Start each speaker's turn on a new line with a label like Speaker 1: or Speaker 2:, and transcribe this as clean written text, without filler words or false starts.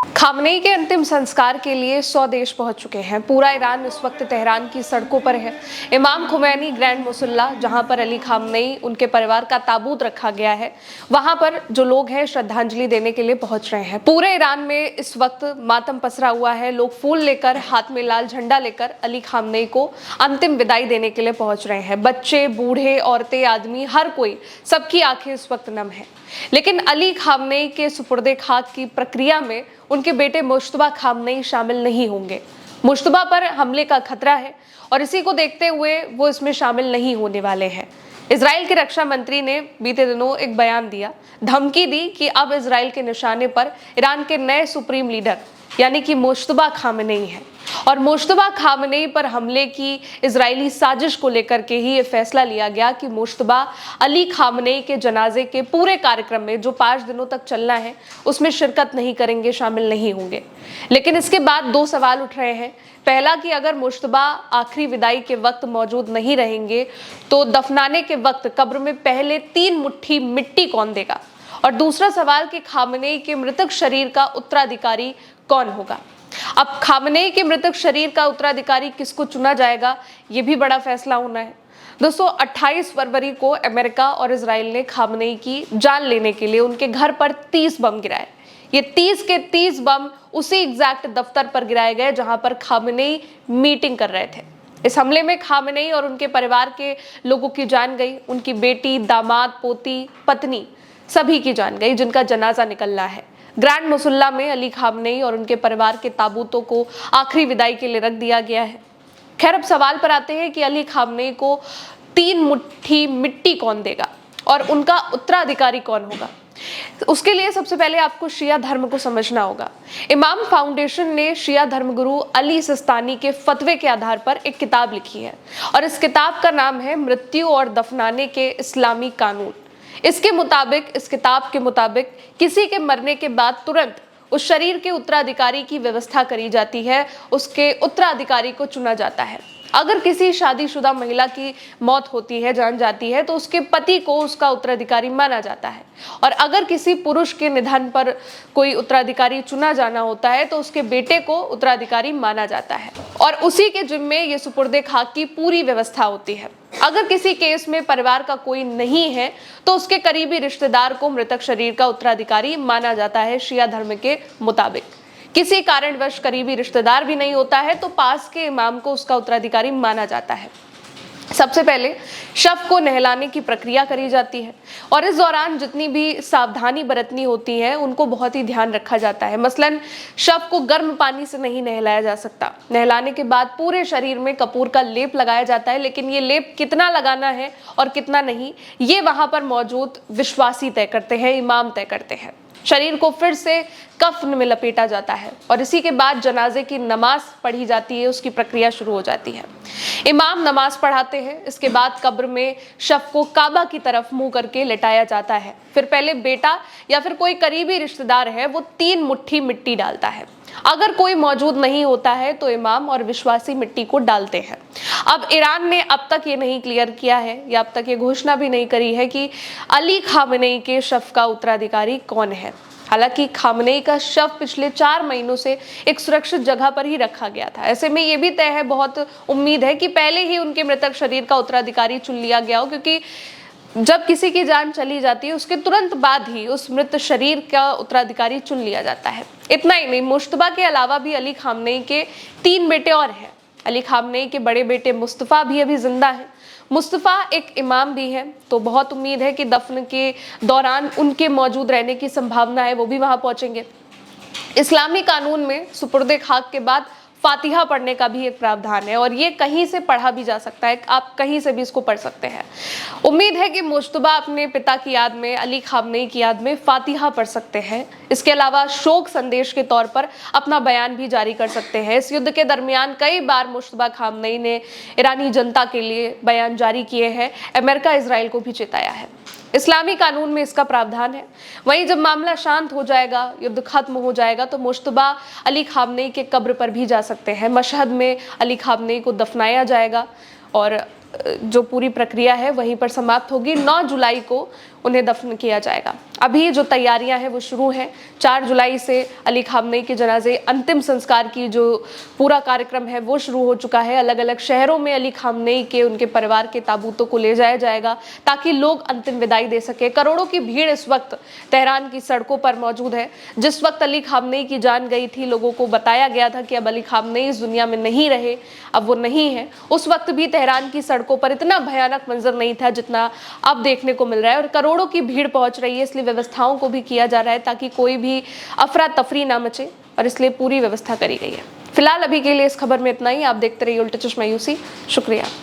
Speaker 1: Khamenei के अंतिम संस्कार के लिए 100 देश पहुंच चुके हैं। पूरा ईरान इस वक्त तेहरान की सड़कों पर है। इमाम खुमैनी ग्रैंड मुसल्ला, जहां पर अली खामनेई उनके परिवार का ताबूत रखा गया है, वहां पर जो लोग हैं श्रद्धांजलि देने के लिए पहुंच रहे हैं। पूरे ईरान में इस वक्त मातम पसरा हुआ है। लोग फूल लेकर, हाथ में लाल झंडा लेकर अली खामनेई को अंतिम विदाई देने के लिए पहुंच रहे हैं। बच्चे, बूढ़े, औरतें, आदमी, हर कोई, सबकी आंखें इस वक्त नम है। लेकिन अली खामनेई के सुपुर्दे खाक की प्रक्रिया में उनके बेटे मुश्तबा खामनेई शामिल नहीं होंगे। मुश्तबा पर हमले का खतरा है और इसी को देखते हुए वो इसमें शामिल नहीं होने वाले हैं। इजराइल के रक्षा मंत्री ने बीते दिनों एक बयान दिया, धमकी दी कि अब इजराइल के निशाने पर ईरान के नए सुप्रीम लीडर यानी कि मुश्तबा खामनेई है और मुश्तबा खामनेई पर हमले की इजरायली साजिश को लेकर के ही ये फैसला लिया गया कि मुश्तबा अली खामनेई के जनाजे के पूरे कार्यक्रम में जो 5 दिनों तक चलना है उसमें शिरकत नहीं करेंगे, शामिल नहीं होंगे। लेकिन इसके बाद 2 सवाल उठ रहे हैं। पहला कि अगर मुश्तबा आखिरी विदाई के वक्त मौजूद नहीं रहेंगे तो दफनाने के वक्त कब्र में पहले 3 मुट्ठी मिट्टी कौन देगा, और दूसरा सवाल कि खामनेई के मृतक शरीर का उत्तराधिकारी कौन होगा। अब खामनेई के मृतक शरीर का उत्तराधिकारी किसको चुना जाएगा, ये भी बड़ा फैसला होना है। दोस्तों, 28 फरवरी को अमेरिका और इजराइल ने खामनेई की जान लेने के लिए उनके घर पर 30 बम गिराए। ये 30 के 30 बम उसी एग्जैक्ट दफ्तर पर गिराए गए जहां पर खामनेई मीटिंग कर रहे थे। इस हमले में खामनेई और उनके परिवार के लोगों की जान गई। उनकी बेटी, दामाद, पोती, पत्नी, सभी की जान गई, जिनका जनाजा निकलना है। ग्रैंड मुसल्ला में अली खामनेई और उनके परिवार के ताबूतों को आखिरी विदाई के लिए रख दिया गया है। खैर, अब सवाल पर आते हैं कि अली खामनेई को 3 मुट्ठी मिट्टी कौन देगा और उनका उत्तराधिकारी कौन होगा। उसके लिए सबसे पहले आपको शिया धर्म को समझना होगा। इमाम फाउंडेशन ने शिया धर्मगुरु अली सिस्तानी के फतवे के आधार पर एक किताब लिखी है और इस किताब का नाम है मृत्यु और दफनाने के इस्लामी कानून। इस किताब के मुताबिक किसी के मरने के बाद तुरंत उस शरीर के उत्तराधिकारी की व्यवस्था करी जाती है, उसके उत्तराधिकारी को चुना जाता है। अगर किसी शादीशुदा महिला की मौत होती है, जान जाती है, तो उसके पति को उसका उत्तराधिकारी माना जाता है, और अगर किसी पुरुष के निधन पर कोई उत्तराधिकारी चुना जाना होता है तो उसके बेटे को उत्तराधिकारी माना जाता है और उसी के जिम्मे ये सुपुर्दे खाक की पूरी व्यवस्था होती है। अगर किसी केस में परिवार का कोई नहीं है तो उसके करीबी रिश्तेदार को मृतक शरीर का उत्तराधिकारी माना जाता है। शिया धर्म के मुताबिक किसी कारणवश करीबी रिश्तेदार भी नहीं होता है तो पास के इमाम को उसका उत्तराधिकारी माना जाता है। सबसे पहले शव को नहलाने की प्रक्रिया करी जाती है और इस दौरान जितनी भी सावधानी बरतनी होती है उनको बहुत ही ध्यान रखा जाता है। मसलन शव को गर्म पानी से नहीं नहलाया जा सकता। नहलाने के बाद पूरे शरीर में कपूर का लेप लगाया जाता है, लेकिन ये लेप कितना लगाना है और कितना नहीं, ये वहां पर मौजूद विश्वासी तय करते हैं, इमाम तय करते हैं। शरीर को फिर से कफन में लपेटा जाता है और इसी के बाद जनाजे की नमाज पढ़ी जाती है, उसकी प्रक्रिया शुरू हो जाती है। इमाम नमाज पढ़ाते हैं। इसके बाद कब्र में शव को काबा की तरफ मुंह करके लेटाया जाता है। फिर पहले बेटा या फिर कोई करीबी रिश्तेदार है वो 3 मुट्ठी मिट्टी डालता है। अगर कोई मौजूद नहीं होता है तो इमाम और विश्वासी मिट्टी को डालते हैं। अब ईरान ने अब तक ये नहीं क्लियर किया है या अब तक ये घोषणा भी नहीं करी है कि अली खामनेई के शव का उत्तराधिकारी कौन है। हालांकि खामनेई का शव पिछले 4 महीनों से एक सुरक्षित जगह पर ही रखा गया था। ऐसे में ये भी तय है, बहुत उम्मीद है कि पहले ही उनके मृतक शरीर का उत्तराधिकारी चुन लिया गया हो, क्योंकि जब किसी की जान चली जाती है उसके तुरंत बाद ही उस मृत शरीर का उत्तराधिकारी चुन लिया जाता है। इतना ही नहीं, मुश्तबा के अलावा भी अली खामनेई के 3 बेटे और हैं। अली खामनेई के बड़े बेटे मुस्तफ़ा भी अभी जिंदा हैं। मुस्तफ़ा एक इमाम भी है, तो बहुत उम्मीद है कि दफन के दौरान उनके मौजूद रहने की संभावना है, वो भी वहां पहुंचेंगे। इस्लामी कानून में सुपुर्दे खाक के बाद फातिहा पढ़ने का भी एक प्रावधान है और ये कहीं से पढ़ा भी जा सकता है, आप कहीं से भी इसको पढ़ सकते हैं। उम्मीद है कि मुश्तबा अपने पिता की याद में, अली खामनेई की याद में फातिहा पढ़ सकते हैं। इसके अलावा शोक संदेश के तौर पर अपना बयान भी जारी कर सकते हैं। इस युद्ध के दरमियान कई बार मुश्तबा खामनेई ने ईरानी जनता के लिए बयान जारी किए हैं। अमेरिका इजराइल को भी चेताया है। इस्लामी कानून में इसका प्रावधान है। वहीं जब मामला शांत हो जाएगा, युद्ध खत्म हो जाएगा, तो मुश्तबा अली खामनेई के कब्र पर भी जा सकते हैं। मशहद में अली खामनेई को दफनाया जाएगा और जो पूरी प्रक्रिया है वहीं पर समाप्त होगी। 9 जुलाई को उन्हें दफन किया जाएगा। अभी जो तैयारियां हैं वो शुरू हैं। 4 जुलाई से अली खामनेई के जनाजे अंतिम संस्कार की जो पूरा कार्यक्रम है वो शुरू हो चुका है। अलग अलग शहरों में अली खामनेई के उनके परिवार के ताबूतों को ले जाया जाएगा ताकि लोग अंतिम विदाई दे सके। करोड़ों की भीड़ इस वक्त तेहरान की सड़कों पर मौजूद है। जिस वक्त अली खामनेई की जान गई थी, लोगों को बताया गया था कि अब अली खामनेई इस दुनिया में नहीं रहे, अब वो नहीं है, उस वक्त भी तेहरान की सड़कों पर इतना भयानक मंजर नहीं था जितना अब देखने को मिल रहा है। और करोड़ों की भीड़ पहुंच रही है, इसलिए व्यवस्थाओं को भी किया जा रहा है ताकि कोई भी अफरा तफरी ना मचे, और इसलिए पूरी व्यवस्था करी गई है। फिलहाल अभी के लिए इस खबर में इतना ही। आप देखते रहिए उल्टा चश्मा यूसी। शुक्रिया।